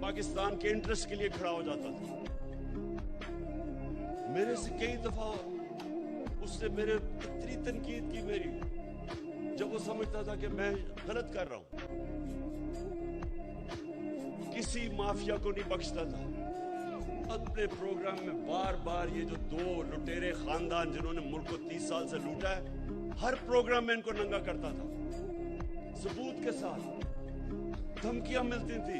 पाकिस्तान के इंटरेस्ट के लिए खड़ा हो जाता था। मेरे से कई दफा उसने मेरे इतनी तनकीद की मेरी, जब वो समझता था कि मैं गलत कर रहा हूं। किसी माफिया को नहीं बख्शता था। अपने प्रोग्राम में बार बार ये जो दो लुटेरे खानदान जिन्होंने मुल्क को 30 साल से लूटा है, हर प्रोग्राम में इनको नंगा करता था, सबूत के साथ। धमकियां मिलती थी,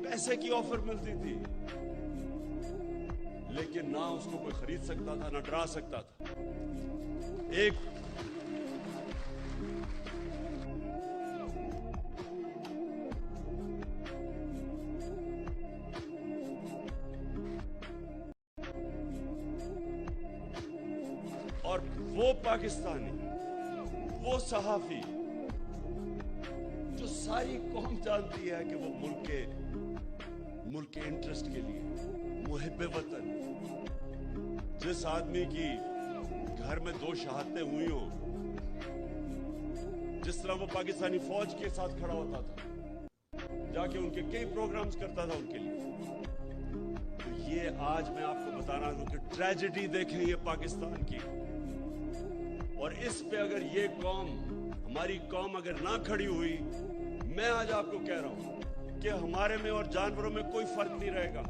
पैसे की ऑफर मिलती थी, लेकिन ना उसको कोई खरीद सकता था, ना डरा सकता था। एक और वो पाकिस्तानी, वो सहाफी जो सारी कौम जानती है कि वो मुल्क के इंटरेस्ट के लिए मुहिब्बे वतन, जिस आदमी की घर में 2 शहादतें हुई हो, जिस तरह वो पाकिस्तानी फौज के साथ खड़ा होता था, जाके उनके कई प्रोग्राम्स करता था उनके लिए। तो ये आज मैं आपको बताना हूं कि ट्रेजेडी देखें ये पाकिस्तान की, और इस पे अगर ये कौम, हमारी कौम अगर ना खड़ी हुई, मैं आज आपको कह रहा हूं कि हमारे में और जानवरों में कोई फर्क नहीं रहेगा।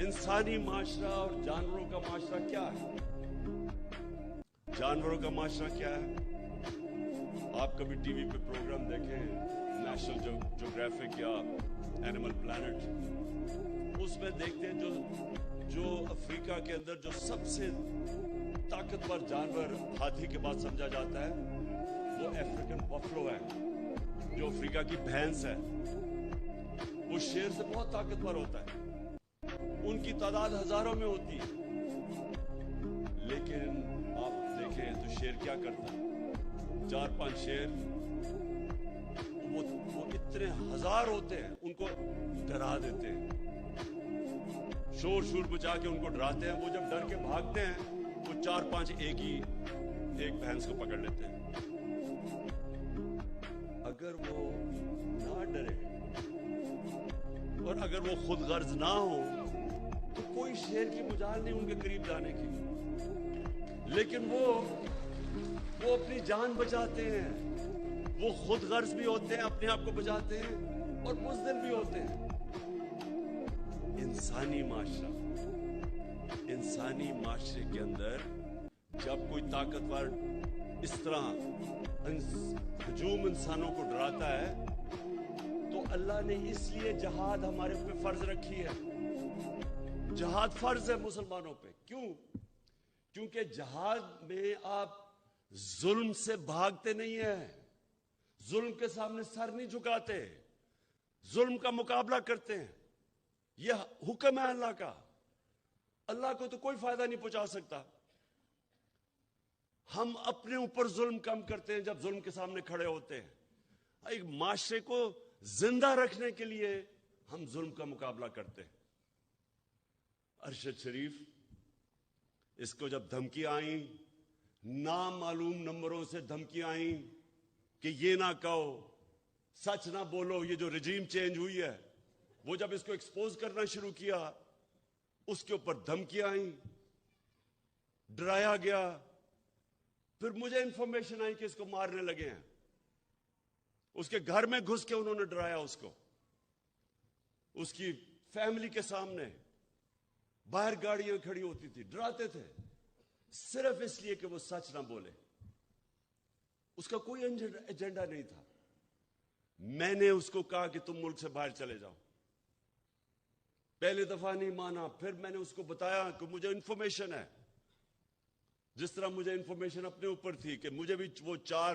इंसानी माशरा और जानवरों का माशरा क्या है? जानवरों का माशरा क्या है? आप कभी टीवी पे प्रोग्राम देखें, नेशनल ज्योग्राफिक या एनिमल प्लैनेट, उसमें देखते हैं जो अफ्रीका के अंदर जो सबसे ताकतवर जानवर हाथी के बाद समझा जाता है, वो अफ्रीकन बफलो है, जो अफ्रीका की भैंस है। वो शेर से बहुत ताकतवर होता है, उनकी तादाद हजारों में होती है, लेकिन आप देखें तो शेर क्या करता है? 4-5 शेर, वो इतने हजार होते हैं, उनको डरा देते हैं, शोर मचा के उनको डराते हैं। वो जब डर के भागते हैं, वो 4-5 एक भैंस को पकड़ लेते हैं। अगर वो ना डरे और अगर वो खुद गर्ज ना हो, तो कोई शेर की मुजाल नहीं उनके करीब जाने की। लेकिन वो अपनी जान बचाते हैं, वो खुद गर्ज भी होते हैं, अपने आप को बचाते हैं, और बुज़दिल भी होते हैं। इंसानी माशरे के अंदर जब कोई ताकतवर इस तरह हजूम इंसानों को डराता है, तो अल्लाह ने इसलिए जहाद हमारे पे फर्ज रखी है। जहाद फर्ज है मुसलमानों पे। क्यों? क्योंकि जहाद में आप जुल्म से भागते नहीं है, जुल्म के सामने सर नहीं झुकाते, जुल्म का मुकाबला करते हैं। यह हुक्म है अल्लाह का। अल्लाह को तो कोई फायदा नहीं पहुंचा सकता। हम अपने ऊपर जुल्म कम करते हैं जब जुल्म के सामने खड़े होते हैं। एक माशरे को जिंदा रखने के लिए हम जुल्म का मुकाबला करते हैं। अरशद शरीफ, इसको जब धमकियां आई, नामालूम नंबरों से धमकियां आई कि ये ना कहो, सच ना बोलो, ये जो रजीम चेंज हुई है, वो जब इसको एक्सपोज करना शुरू किया, उसके ऊपर धमकियां आई, डराया गया। फिर मुझे इंफॉर्मेशन आई कि इसको मारने लगे हैं। उसके घर में घुस के उन्होंने डराया उसको, उसकी फैमिली के सामने। बाहर गाड़ियां खड़ी होती थी, डराते थे, सिर्फ इसलिए कि वो सच ना बोले। उसका कोई एजेंडा नहीं था। मैंने उसको कहा कि तुम मुल्क से बाहर चले जाओ। पहले दफा नहीं माना, फिर मैंने उसको बताया कि मुझे इंफॉर्मेशन है, जिस तरह मुझे इंफॉर्मेशन अपने ऊपर थी कि मुझे भी वो 4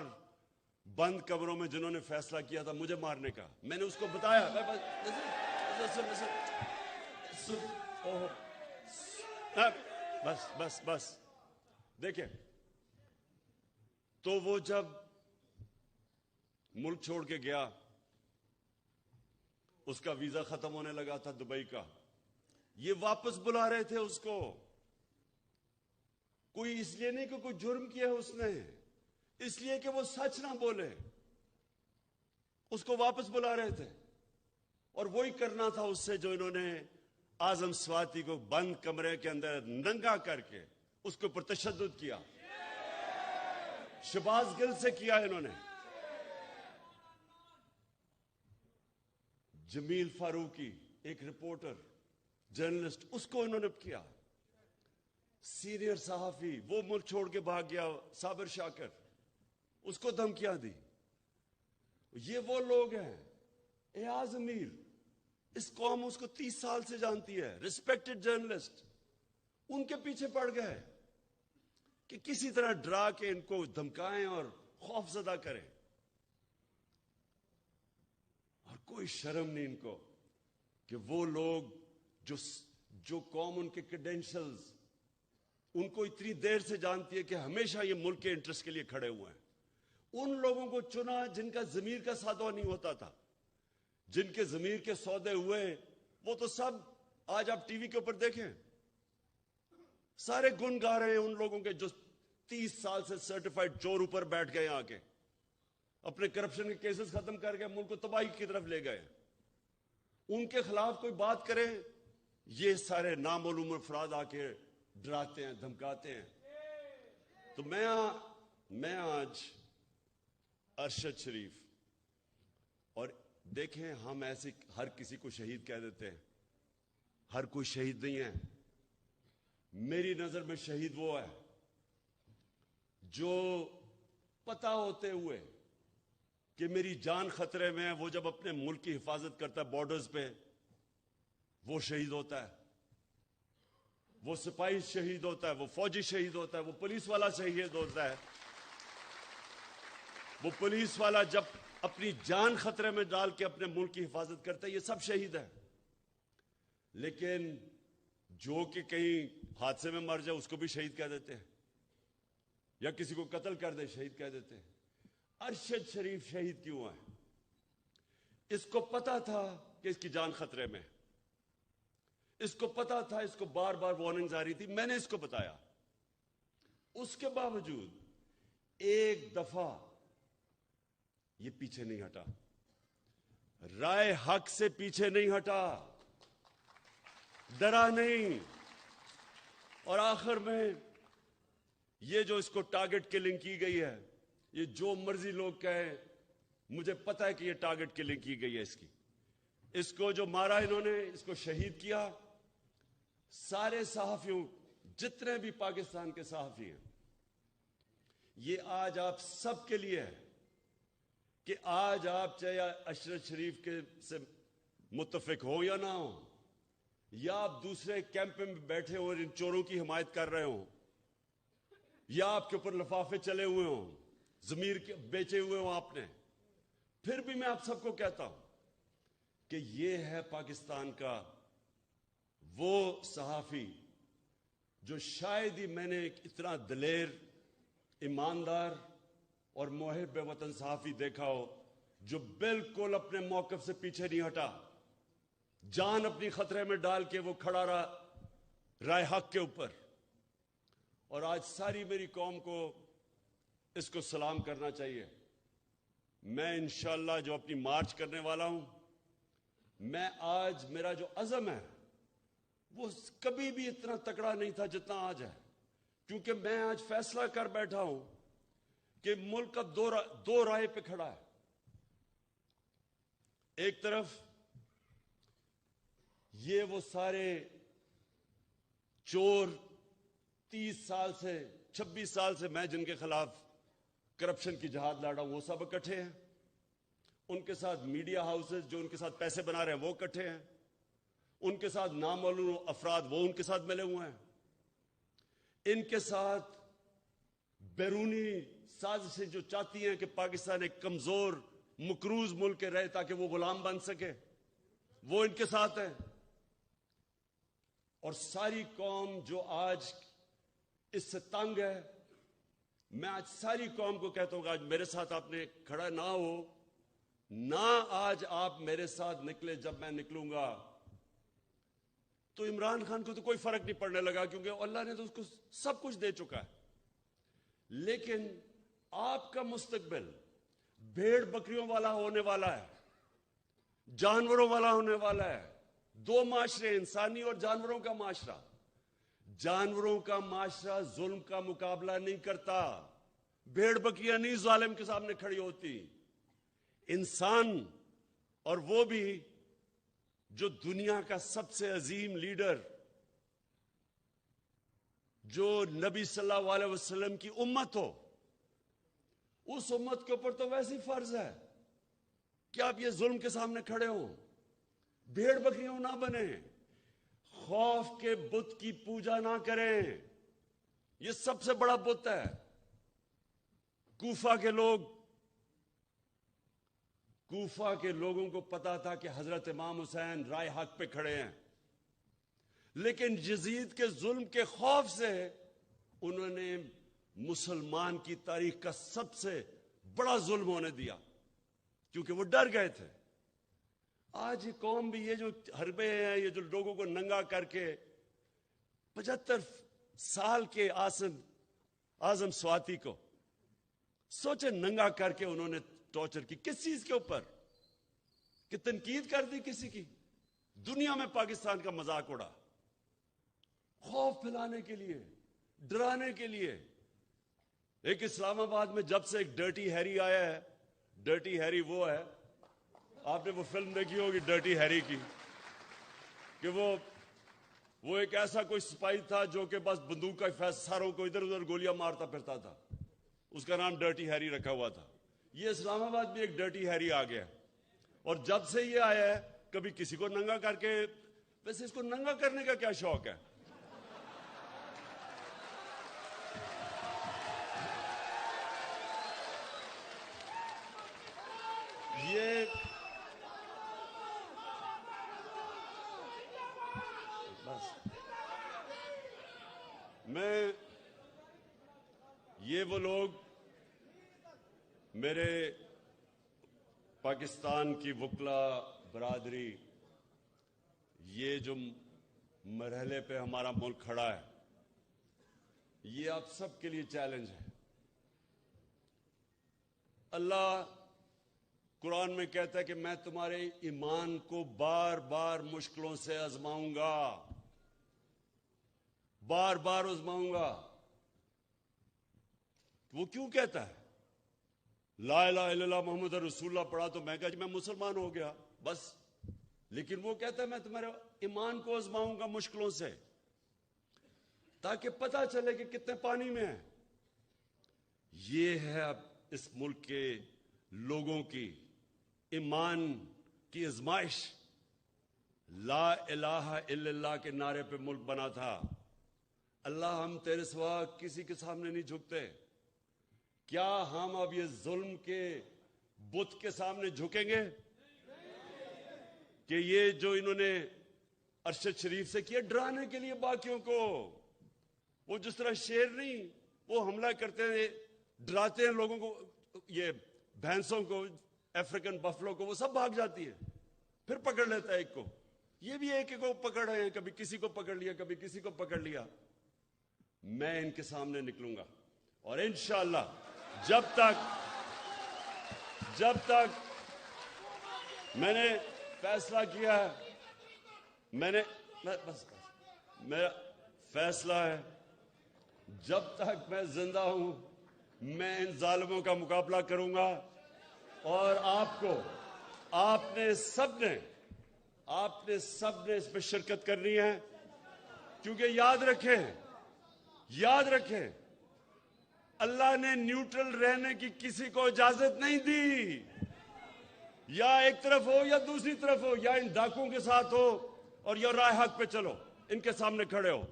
बंद कमरों में जिन्होंने फैसला किया था मुझे मारने का, मैंने उसको बताया। बस देखिए, तो वो जब मुल्क छोड़ के गया, उसका वीजा खत्म होने लगा था दुबई का, ये वापस बुला रहे थे उसको। कोई इसलिए नहीं कि कोई जुर्म किया उसने, इसलिए कि वो सच ना बोले, उसको वापस बुला रहे थे। اور وہی کرنا تھا اس سے جو انہوں نے اعظم سواتی کو بند کمرے کے اندر ننگا کر کے اس کے اوپر تشدد کیا. شہباز گل سے کیا انہوں نے. جمیل فاروقی ایک رپورٹر جرنلسٹ, اس کو انہوں نے کیا. سینئر صحافی وہ ملک چھوڑ کے بھاگ گیا, صابر شاکر, اس کو دھمکیاں دی. یہ وہ لوگ ہیں. ایاز امیر, اس قوم اس کو 30 سال سے جانتی ہے, ریسپیکٹڈ جرنلسٹ, ان کے پیچھے پڑ گئے کہ کسی طرح ڈرا کے ان کو دھمکائیں اور خوف زدہ کریں. اور کوئی شرم نہیں ان کو کہ وہ لوگ جو قوم ان کے کریڈینشلز ان کو اتنی دیر سے جانتی ہے کہ ہمیشہ یہ ملک کے انٹرسٹ کے لیے کھڑے ہوئے ہیں, ان لوگوں کو چنا جن کا ضمیر کا سودا نہیں ہوتا تھا. جن کے ضمیر کے سودے ہوئے وہ تو سب آج آپ ٹی وی کے اوپر دیکھیں, سارے گن گا رہے ہیں ان لوگوں کے جو 30 سال سے سرٹیفائیڈ چور اوپر بیٹھ گئے آ کے, اپنے کرپشن کے کیسز ختم کر کے ملک کو تباہی کی طرف لے گئے. ان کے خلاف کوئی بات کرے, یہ سارے نامعلوم افراد آ کے ڈراتے ہیں, دھمکاتے ہیں. تو میں آج ارشد شریف, اور دیکھیں ہم ایسے ہر کسی کو شہید کہہ دیتے ہیں, ہر کوئی شہید نہیں ہے. میری نظر میں شہید وہ ہے جو پتہ ہوتے ہوئے کہ میری جان خطرے میں ہے, وہ جب اپنے ملک کی حفاظت کرتا ہے بارڈرز پہ, وہ شہید ہوتا ہے. وہ سپاہی شہید ہوتا ہے, وہ فوجی شہید ہوتا ہے, وہ پولیس والا شہید ہوتا ہے. وہ پولیس والا جب اپنی جان خطرے میں ڈال کے اپنے ملک کی حفاظت کرتا ہے, یہ سب شہید ہیں. لیکن جو کہ کہیں حادثے میں مر جائے اس کو بھی شہید کہہ دیتے ہیں, یا کسی کو قتل کر دے شہید کہہ دیتے ہیں. ارشد شریف شہید کیوں ہے؟ اس کو پتا تھا کہ اس کی جان خطرے میں, اس کو پتا تھا, اس کو بار بار وارننگز آ رہی تھی, میں نے اس کو بتایا. اس کے باوجود ایک دفعہ یہ پیچھے نہیں ہٹا, رائے حق سے پیچھے نہیں ہٹا, ڈرا نہیں. اور آخر میں یہ جو اس کو ٹارگٹ کلنگ کی گئی ہے, یہ جو مرضی لوگ کہیں, مجھے پتا ہے کہ یہ ٹارگٹ کلنگ کی گئی ہے اس کی. اس کو جو مارا انہوں نے, اس کو شہید کیا. سارے صحافیوں, جتنے بھی پاکستان کے صحافی ہیں, یہ آج آپ سب کے لیے ہے کہ آج آپ چاہے اشرف شریف کے سے متفق ہو یا نہ ہو, یا آپ دوسرے کیمپ میں بیٹھے ہو اور ان چوروں کی حمایت کر رہے ہوں, یا آپ کے اوپر لفافے چلے ہوئے ہوں, ضمیر کے بیچے ہوئے ہوں آپ نے, پھر بھی میں آپ سب کو کہتا ہوں کہ یہ ہے پاکستان کا وہ صحافی جو شاید ہی میں نے اتنا دلیر, ایماندار اور محب وطن صحافی دیکھا ہو جو بالکل اپنے موقف سے پیچھے نہیں ہٹا, جان اپنی خطرے میں ڈال کے وہ کھڑا رہا رائے حق کے اوپر. اور آج ساری میری قوم کو اس کو سلام کرنا چاہیے. میں انشاءاللہ جو اپنی مارچ کرنے والا ہوں, میں آج میرا جو عزم ہے وہ کبھی بھی اتنا تکڑا نہیں تھا جتنا آج ہے, کیونکہ میں آج فیصلہ کر بیٹھا ہوں کہ ملک اب دو رائے پہ کھڑا ہے. ایک طرف یہ وہ سارے چور 30 سال سے 26 سال سے میں جن کے خلاف کرپشن کی جہاد لڑا ہوں, وہ سب اکٹھے ہیں. ان کے ساتھ میڈیا ہاؤسز جو ان کے ساتھ پیسے بنا رہے ہیں وہ اکٹھے ہیں. ان کے ساتھ نامعلوم افراد وہ ان کے ساتھ ملے ہوئے ہیں. ان کے ساتھ بیرونی سازشیں جو چاہتی ہیں کہ پاکستان ایک کمزور مقروض ملک رہے تاکہ وہ غلام بن سکے, وہ ان کے ساتھ ہیں. اور ساری قوم جو آج اس سے تنگ ہے, میں آج ساری قوم کو کہتا ہوں کہ آج میرے ساتھ آپ نے کھڑا نہ ہو, نہ آج آپ میرے ساتھ نکلے. جب میں نکلوں گا تو عمران خان کو تو کوئی فرق نہیں پڑنے لگا, کیونکہ اللہ نے تو اس کو سب کچھ دے چکا ہے. لیکن آپ کا مستقبل بھیڑ بکریوں والا ہونے والا ہے. जानवरों वाला होने वाला है। दो माशरे, इंसानी और जानवरों का माशरा। जानवरों का माशरा जुल्म का मुकाबला नहीं करता, भेड़ बकरियां नहीं जालिम के सामने खड़ी होती। इंसान, और वो भी जो दुनिया का सबसे अजीम लीडर, जो नबी सल्लल्लाहु अलैहि वसल्लम की उम्मत हो, उस उम्मत के ऊपर तो वैसे ही फर्ज है कि आप ये जुल्म के सामने खड़े हो, भेड़ बकरियों ना बने, खौफ के बुत की पूजा ना करें। ये सबसे बड़ा बुत है। कूफा के लोगों को पता था कि हजरत इमाम हुसैन राय हक पे खड़े हैं, लेकिन यजीद के जुल्म के खौफ से उन्होंने मुसलमान की तारीख का सबसे बड़ा जुल्म होने दिया, क्योंकि वो डर गए थे। आज ये कौम भी, ये जो हरबे हैं, ये जो लोगों को नंगा करके 75 साल के आजम स्वाति को सोचे नंगा करके उन्होंने टॉर्चर की। किस चीज के ऊपर? कि तनकीद कर दी किसी की, दुनिया में पाकिस्तान का मजाक उड़ा, खौफ फैलाने के लिए, डराने के लिए। एक इस्लामाबाद में जब से एक डर्टी हैरी आया है, डर्टी हैरी वो है, आपने वो फिल्म देखी होगी डर्टी हैरी की, कि वो एक ऐसा कोई सिपाही था जो कि बस बंदूक का फैसारों को इधर उधर गोलियां मारता फिरता था। उसका नाम डर्टी हैरी रखा हुआ था। ये इस्लामाबाद में एक डर्टी हैरी आ गया, और जब से ये आया है कभी किसी को नंगा करके, वैसे इसको नंगा करने का क्या शौक है? ये बस ये वो लोग, मेरे पाकिस्तान की वकला बरादरी, ये जो मरहले पे हमारा मुल्क खड़ा है, ये आप सबके लिए चैलेंज है। अल्लाह कुरान में कहता है कि मैं तुम्हारे ईमान को बार बार मुश्किलों से आजमाऊंगा, बार बार आजमाऊंगा। वो क्यों कहता है? ला इलाहा इल्लल्लाह मोहम्मद रसूलुल्लाह पढ़ा तो मैं कहा मैं मुसलमान हो गया बस। लेकिन वो कहता है मैं तुम्हारे ईमान को आजमाऊंगा मुश्किलों से, ताकि पता चले कि कितने पानी में है। ये है अब इस मुल्क के लोगों की ईमान की आजमाइश। ला इलाहा इल्लल्लाह के नारे पे मुल्क बना था। अल्लाह हम तेरे सिवा किसी के सामने नहीं झुकते। क्या हम अब ये जुल्म के बुत के सामने झुकेंगे? कि ये जो इन्होंने अरशद शरीफ से किया डराने के लिए बाकियों को, वो जिस तरह शेर नहीं वो हमला करते हैं, डराते हैं लोगों को, ये भैंसों को, अफ्रीकन बफलो को, वो सब भाग जाती है, फिर पकड़ लेता है एक को। ये भी एक को पकड़ रहे हैं, कभी किसी को पकड़ लिया, कभी किसी को पकड़ लिया। मैं इनके सामने निकलूंगा और इंशाअल्लाह जब तक मैंने फैसला किया है, मेरा फैसला है, जब तक मैं जिंदा हूं मैं इन जालिमों का मुकाबला करूंगा। और आपने सबने इस पे शिरकत करनी है, क्योंकि याद रखें अल्लाह ने न्यूट्रल रहने की किसी को इजाजत नहीं दी। या एक तरफ हो या दूसरी तरफ हो, या इन डाकुओं के साथ हो और या राह हक पे चलो, इनके सामने खड़े हो।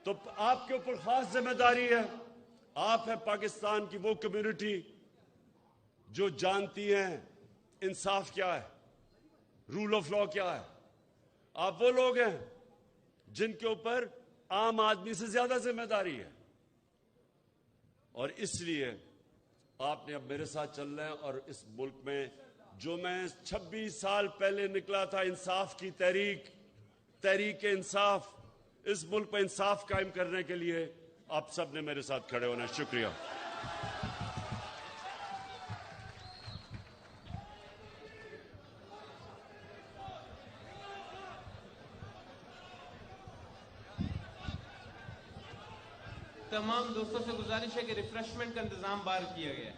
तो आपके ऊपर खास जिम्मेदारी है। आप है पाकिस्तान की वो कम्युनिटी जो जानती है इंसाफ क्या है, रूल ऑफ लॉ क्या है। आप वो लोग हैं जिनके ऊपर आम आदमी से ज्यादा जिम्मेदारी है, और इसलिए आपने अब मेरे साथ चलना है। और इस मुल्क में जो मैं 26 साल पहले निकला था, इंसाफ की तहरीक इंसाफ, इस मुल्क में इंसाफ कायम करने के लिए आप सब ने मेरे साथ खड़े होना। शुक्रिया। تمام دوستوں سے گزارش ہے کہ ریفریشمنٹ کا انتظام باہر کیا گیا ہے.